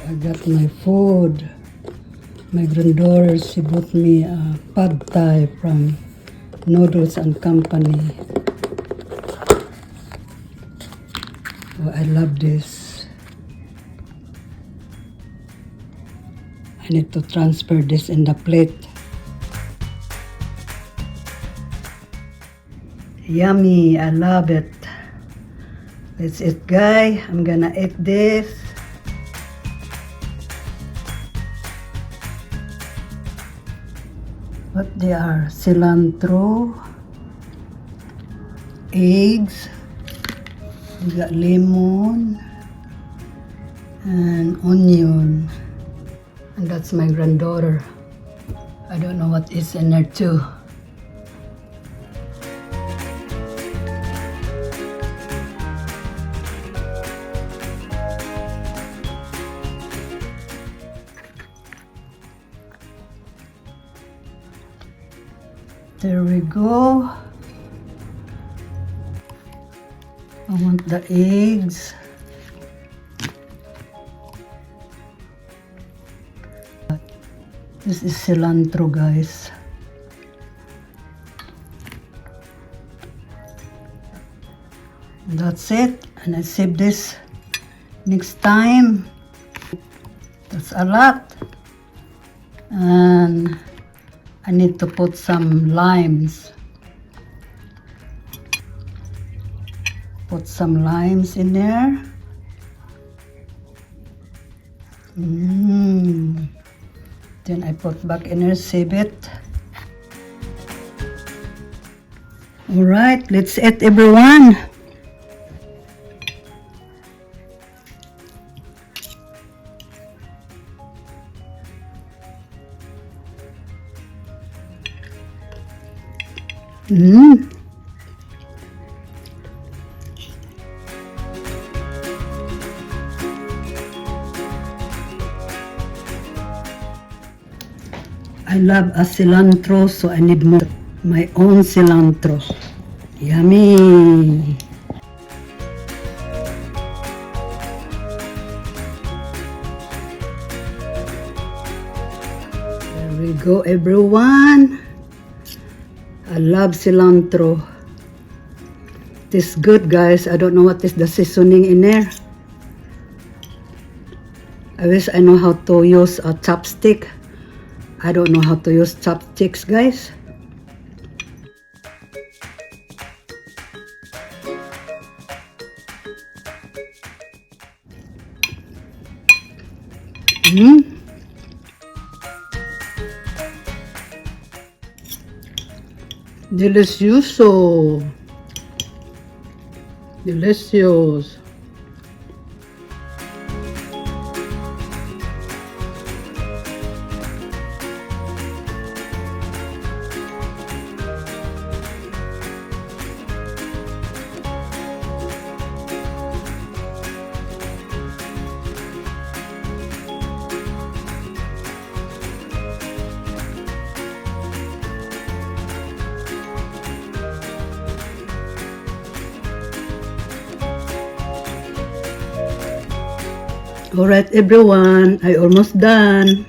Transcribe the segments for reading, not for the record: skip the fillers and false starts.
I got my food. My granddaughter, she bought me a pad thai from Noodles and Company. Oh, I love this. I need to transfer this in the plate. Yummy, I love it. That's it, guys. I'm gonna eat this. What they are? Cilantro, eggs, we got lemon, and onion. And that's my granddaughter. I don't know what is in there too. There we go. I want the eggs. This is cilantro, guys. That's it. And I save this next time. That's a lot. And I need to put some limes. Put some limes in there. Then I put back in there, save it. Alright, let's eat, everyone. I love a cilantro, so I need more. My own cilantro. Yummy! There we go, everyone. I love cilantro. This good, guys. I don't know what is the seasoning in there. I wish I know how to use a chopstick. I don't know how to use chopsticks, guys. Delicioso. Delicious. Alright, everyone, I almost done.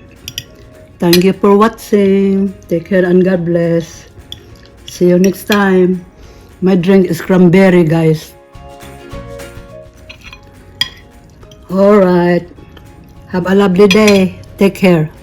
Thank you for watching. Take care and God bless. See you next time. My drink is cranberry, guys. Alright. Have a lovely day. Take care.